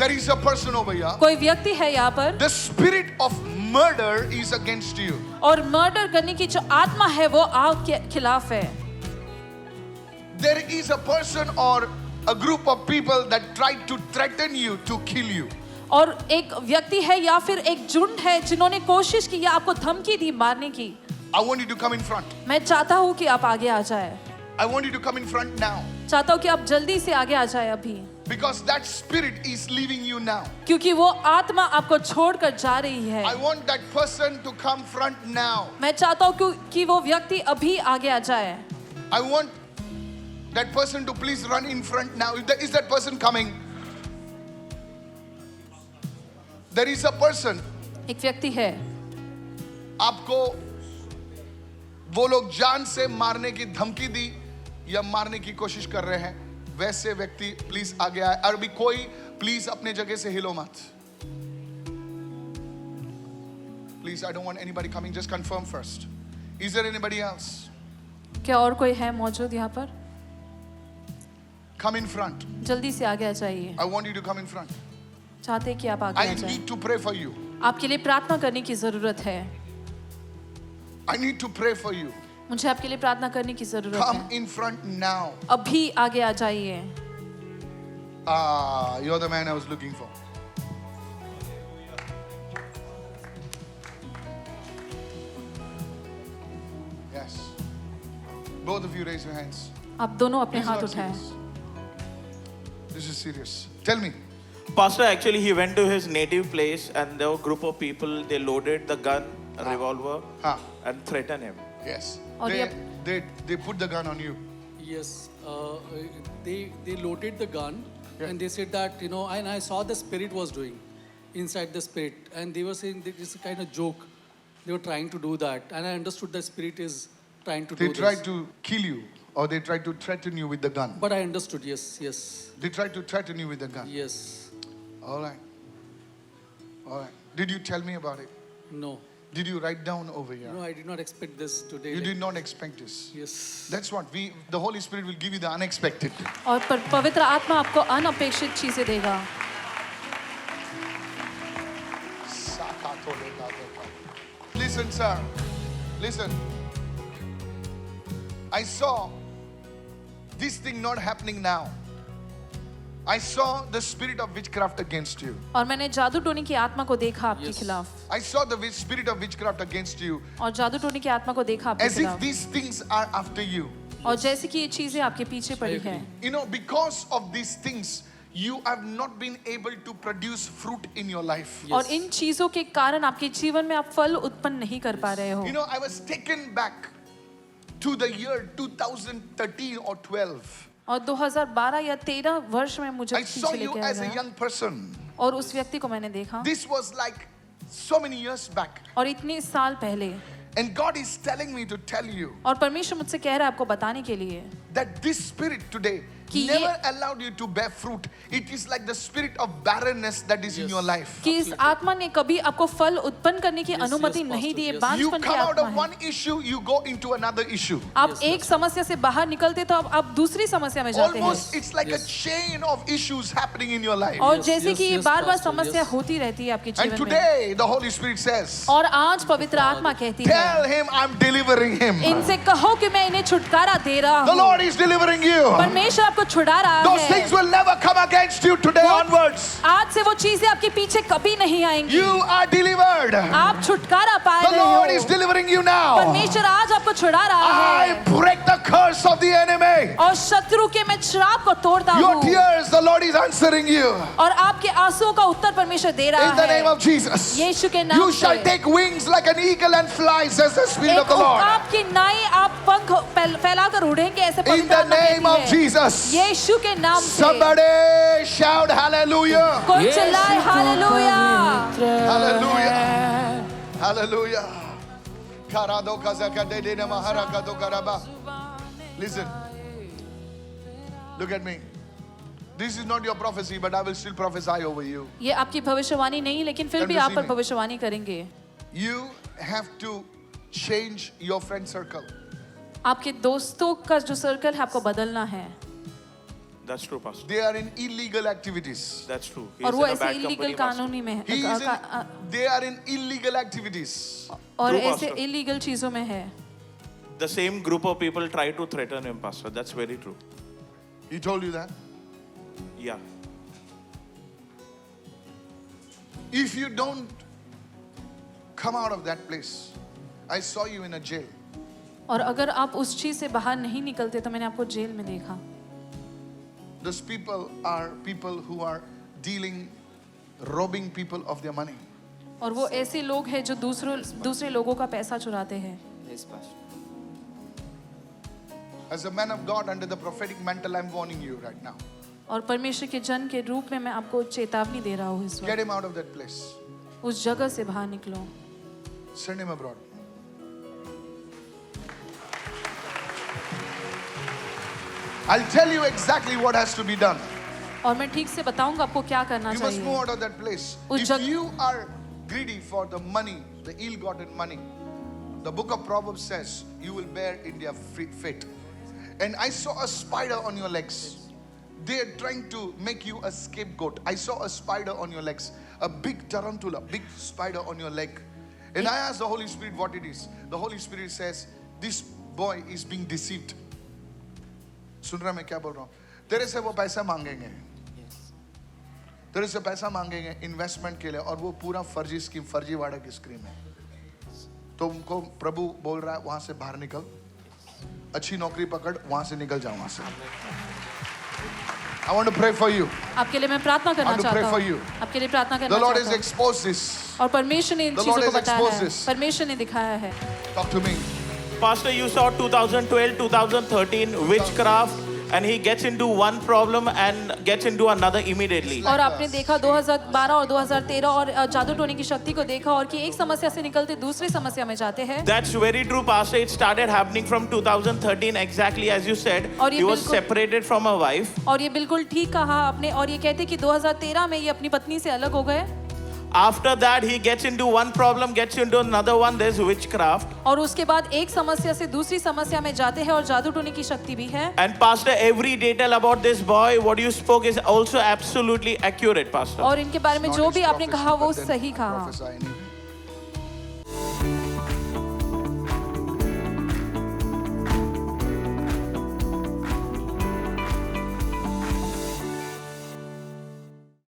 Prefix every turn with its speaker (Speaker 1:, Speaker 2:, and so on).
Speaker 1: There is a person over here.
Speaker 2: कोई व्यक्ति है यहाँ पर
Speaker 1: The spirit of murder is against you.
Speaker 2: और मर्डर करने की जो आत्मा है वो आपके खिलाफ है.
Speaker 1: There is a person or a group of people that tried to threaten you to kill you.
Speaker 2: और एक व्यक्ति है या फिर एक झुंड है जिन्होंने कोशिश की या आपको धमकी दी मारने की.
Speaker 1: I want you to come in front.
Speaker 2: मैं चाहता हूँ कि आप आगे आ जाए.
Speaker 1: I want you to come in front now.
Speaker 2: चाहता हूँ कि आप जल्दी से आगे आ जाए अभी.
Speaker 1: Because that spirit is leaving you now.
Speaker 2: क्योंकि वो आत्मा आपको छोड़कर जा रही है.
Speaker 1: I want that person to come front now.
Speaker 2: मैं चाहता हूँ कि वो व्यक्ति अभी आगे आ जाए.
Speaker 1: I want that person to please run in front now. Is that person coming? There is a person.
Speaker 2: एक व्यक्ति है.
Speaker 1: आपको वो लोग जान से मारने की धमकी दी या मारने की कोशिश कर रहे हैं, वैसे व्यक्ति प्लीज आगे आए. और भी कोई प्लीज अपने जगह से हिलो मत. Please, I don't want anybody coming. Just confirm first. Is there anybody else?
Speaker 2: क्या और कोई है मौजूद यहाँ पर?
Speaker 1: Come in front.
Speaker 2: जल्दी से आगे आ जाइए.
Speaker 1: I want you to come in front.
Speaker 2: चाहते हैं कि आप आगे
Speaker 1: I
Speaker 2: आ जाएं.
Speaker 1: need to pray for you.
Speaker 2: आपके लिए प्रार्थना करने की जरूरत है.
Speaker 1: I need to pray for you.
Speaker 2: मुझे आपके लिए प्रार्थना करने की जरूरत
Speaker 1: Come
Speaker 2: है.
Speaker 1: in front now.
Speaker 2: अभी आगे आ जाइए.
Speaker 1: You're the man I was looking for. Yes. Both of you raise your hands.
Speaker 2: आप दोनों अपने
Speaker 1: This is
Speaker 2: हाथ
Speaker 1: not
Speaker 2: उठाएं.
Speaker 1: serious. This is serious. Tell me.
Speaker 3: Pastor, actually, he went to his native place, and there were a group of people. They loaded the gun, a revolver, and threatened him.
Speaker 1: Yes.
Speaker 2: और
Speaker 1: They put the gun on you.
Speaker 4: Yes, they loaded the gun,
Speaker 1: Yeah.
Speaker 4: and they said that, you know, and I saw the spirit was doing inside the spirit, and they were saying that it's a kind of joke. They were trying to do that, and I understood the spirit is trying to
Speaker 1: They
Speaker 4: do
Speaker 1: tried
Speaker 4: this.
Speaker 1: to kill you, or they tried to threaten you with the gun.
Speaker 4: But I understood, yes,
Speaker 1: They tried to threaten you with the gun.
Speaker 4: yes,
Speaker 1: All right. All right. Did you tell me about it?
Speaker 4: no,
Speaker 1: Did you write down over here?
Speaker 4: no, I did not expect this today.
Speaker 1: You
Speaker 4: like-
Speaker 1: did not expect this.
Speaker 4: Yes,
Speaker 1: That's what the Holy Spirit will give you the unexpected.
Speaker 2: और पवित्र आत्मा आपको अनअपेक्षित चीजें देगा.
Speaker 1: Listen, sir. Listen. I saw this thing not happening now. I saw the spirit of witchcraft against you.
Speaker 2: और मैंने जादू Tony की आत्मा को देखा आपके
Speaker 4: Yes.
Speaker 2: खिलाफ.
Speaker 1: I saw the spirit of witchcraft against you.
Speaker 2: और जादू टोनी की आत्मा को देखा आपके
Speaker 1: As if
Speaker 2: खिलाफ.
Speaker 1: these things are after you.
Speaker 2: और जैसे कि ये चीजें आपके पीछे पड़ी हैं.
Speaker 1: You know, because of these things, you have not been able to produce fruit in your life.
Speaker 2: और इन चीजों के कारण आपके जीवन में आप फल उत्पन्न नहीं कर पा रहे हो.
Speaker 1: You know, I was taken back to the year 2013 or 12.
Speaker 2: और 2012 या 13 वर्ष में मुझे
Speaker 1: I saw
Speaker 2: पीछे
Speaker 1: you
Speaker 2: लेके
Speaker 1: as a
Speaker 2: आया.
Speaker 1: young person.
Speaker 2: और उस व्यक्ति को मैंने देखा.
Speaker 1: This was like so many years back.
Speaker 2: और इतने साल पहले.
Speaker 1: And God is telling me to tell you
Speaker 2: और परमेश्वर मुझसे कह रहा है आपको बताने के लिए
Speaker 1: that this spirit today
Speaker 2: कि
Speaker 1: never
Speaker 2: ये-
Speaker 1: allowed you to bear fruit. It is like the spirit of barrenness that is in
Speaker 4: Yes.
Speaker 1: your life.
Speaker 2: कि इस आत्मा ने कभी आपको फल उत्पन्न करने की
Speaker 4: Yes,
Speaker 2: अनुमति
Speaker 4: yes,
Speaker 2: नहीं
Speaker 4: Pastor,
Speaker 2: दी है.
Speaker 4: yes.
Speaker 1: You
Speaker 2: बांझपन की
Speaker 1: come out
Speaker 2: आत्मा
Speaker 1: of
Speaker 2: है.
Speaker 1: one issue, you go into another issue.
Speaker 2: आप
Speaker 4: Yes,
Speaker 2: एक समस्या से बाहर निकलते तो आप दूसरी समस्या में जाते
Speaker 1: Almost,
Speaker 2: हैं.
Speaker 1: it's like a
Speaker 4: Yes.
Speaker 1: chain of issues happening in your life.
Speaker 2: और
Speaker 4: Yes,
Speaker 2: जैसे
Speaker 4: yes,
Speaker 2: कि ये
Speaker 4: yes,
Speaker 2: बार-बार
Speaker 4: Pastor,
Speaker 2: समस्या
Speaker 4: yes.
Speaker 2: होती रहती है आपके
Speaker 1: And
Speaker 2: जीवन में.
Speaker 1: today, the Holy Spirit says,
Speaker 2: और आज पवित्र आत्मा कहती
Speaker 1: tell
Speaker 2: है
Speaker 1: him I'm delivering him.
Speaker 2: इनसे कहो कि मैं इन्हें छुटकारा दे रहा
Speaker 1: The
Speaker 2: हूँ.
Speaker 1: Lord is delivering you.
Speaker 2: परमेश्वर आपको छुड़ा रहा
Speaker 1: Those
Speaker 2: है.
Speaker 1: things will never come against you today onwards.
Speaker 2: आज से वो चीजें आपके पीछे कभी नहीं आएंगी.
Speaker 1: You are delivered.
Speaker 2: आप छुटकारा पा
Speaker 1: The
Speaker 2: रहे
Speaker 1: Lord is
Speaker 2: हो.
Speaker 1: delivering you now.
Speaker 2: परमेश्वर आज आपको छुड़ा रहा
Speaker 1: I
Speaker 2: है.
Speaker 1: break the curse of the enemy.
Speaker 2: और शत्रु के मैं श्राप को तोड़ता
Speaker 1: Your
Speaker 2: हूँ.
Speaker 1: tears, the Lord is answering you.
Speaker 2: और आपके आंसुओं का उत्तर परमेश्वर दे रहा
Speaker 1: In the
Speaker 2: है.
Speaker 1: name of Jesus.
Speaker 2: यीशु के नाम
Speaker 1: You
Speaker 2: से.
Speaker 1: shall take wings like an eagle and fly, says the Spirit of
Speaker 2: एक
Speaker 1: the Lord.
Speaker 2: आपकी नाई आप पंख फैलाकर उड़ेंगे ऐसे
Speaker 1: In
Speaker 2: पवित्र
Speaker 1: the
Speaker 2: आत्मा
Speaker 1: name of
Speaker 2: कहती है.
Speaker 1: Jesus.
Speaker 2: यीशु के नाम से.
Speaker 1: Somebody shout hallelujah.
Speaker 2: कोई चिल्लाए hallelujah.
Speaker 1: Hallelujah. Hallelujah. Karado kazaka de de mahara kado karaba. Listen. Look at me. This is not your prophecy, but I will still prophesy over you.
Speaker 2: ये आपकी भविष्यवाणी नहीं लेकिन फिर
Speaker 1: Come
Speaker 2: भी
Speaker 1: to
Speaker 2: आप
Speaker 1: see
Speaker 2: पर
Speaker 1: me.
Speaker 2: भविष्यवाणी करेंगे.
Speaker 1: You have to change your friend circle.
Speaker 2: आपके दोस्तों का जो सर्कल है आपको बदलना है.
Speaker 3: That's true, Pastor.
Speaker 1: They are in illegal activities.
Speaker 3: That's true.
Speaker 2: और
Speaker 3: He's
Speaker 2: वो
Speaker 3: in a
Speaker 2: ऐसे
Speaker 3: bad
Speaker 2: इलीगल
Speaker 3: company, Pastor.
Speaker 2: कानूनी में
Speaker 1: He is
Speaker 2: है
Speaker 1: they are in illegal activities.
Speaker 2: और
Speaker 3: True,
Speaker 2: ऐसे
Speaker 3: Pastor.
Speaker 2: इलीगल चीजों में है.
Speaker 3: The same group of people try to threaten him, Pastor. That's very true.
Speaker 1: He told you that?
Speaker 3: Yeah.
Speaker 1: If you don't come out of that place, I saw you in a jail.
Speaker 2: और अगर आप उस चीज से बाहर नहीं निकलते तो मैंने आपको जेल में देखा.
Speaker 1: Those people are people who are dealing, robbing people of their money.
Speaker 2: और वो ऐसे लोग हैं जो दूसरे लोगों का पैसा चुराते हैं.
Speaker 5: Yes, Pastor.
Speaker 1: As a man of God under the prophetic mantle, I'm warning you right now.
Speaker 2: और परमेश्वर के जन के रूप में मैं आपको चेतावनी दे रहा हूँ इस
Speaker 1: Get
Speaker 2: वक्त.
Speaker 1: him out of that place.
Speaker 2: उस जगह से बाहर निकलो.
Speaker 1: Send him abroad. I'll tell you exactly what has to be done.
Speaker 2: और मैं ठीक से बताऊंगा आपको क्या करना
Speaker 1: You must move
Speaker 2: चाहिए.
Speaker 1: out of that place.
Speaker 2: उस
Speaker 1: If
Speaker 2: jug-
Speaker 1: you are greedy for the money, the ill-gotten money, the book of Proverbs says you will bear in their fate. And I saw a spider on your legs. They are trying to make you a scapegoat. I saw a spider on your legs, a big tarantula, big spider on your leg. And I asked the Holy Spirit what it is. The Holy Spirit says, this boy is being deceived. सुन रहा मैं क्या बोल रहा हूँ? तेरे से वो पैसा मांगेंगे, तेरे से पैसा मांगेंगे इन्वेस्टमेंट के लिए, और वो पूरा फर्जी स्कीम, फर्जीवाड़ा की स्कीम है. तो उनको प्रभु बोल रहा है वहां से बाहर निकल, अच्छी नौकरी पकड़, वहां से निकल जाओ वहां से. I want to pray for you.
Speaker 2: आपके लिए मैं प्रार्थना करना
Speaker 1: I want to
Speaker 2: चाहता
Speaker 1: pray for
Speaker 2: हूँ.
Speaker 1: you.
Speaker 2: आपके लिए प्रार्थना
Speaker 1: The
Speaker 2: करना
Speaker 1: Lord has
Speaker 2: चाहता हूँ.
Speaker 1: exposed this.
Speaker 2: और परमेश्वर ने इन
Speaker 1: The Lord
Speaker 2: चीजों को
Speaker 1: has
Speaker 2: बताया
Speaker 1: exposed
Speaker 2: है.
Speaker 1: this.
Speaker 2: परमेश्वर ने दिखाया है.
Speaker 1: Talk to me.
Speaker 3: Pastor, you saw 2012, 2013 witchcraft, and he gets into one problem and gets into another immediately.
Speaker 2: और आपने देखा 2012 और 2013 और जादू टोने की शक्ति को देखा, और कि एक समस्या से निकलते दूसरी समस्या में जाते हैं.
Speaker 3: That's very true, Pastor. It started happening from 2013, exactly as you said.
Speaker 2: और ये
Speaker 3: He was
Speaker 2: बिल्कुल-
Speaker 3: separated from a wife.
Speaker 2: और ये बिल्कुल ठीक कहा आपने. और ये कहते कि 2013 में ये अपनी पत्नी से अलग हो गए.
Speaker 3: After that, he gets into one problem, gets into another one. There's witchcraft.
Speaker 2: और उसके बाद एक समस्या से दूसरी समस्या में जाते हैं, और जादू टोने की शक्ति भी है.
Speaker 3: And Pastor, every detail about this boy, what you spoke is also absolutely accurate, Pastor.
Speaker 2: और इनके बारे में
Speaker 1: Not
Speaker 2: जो
Speaker 1: his
Speaker 2: भी आपने
Speaker 1: prophecy,
Speaker 2: कहा वो
Speaker 1: but then
Speaker 2: सही कहा.
Speaker 1: prophesy.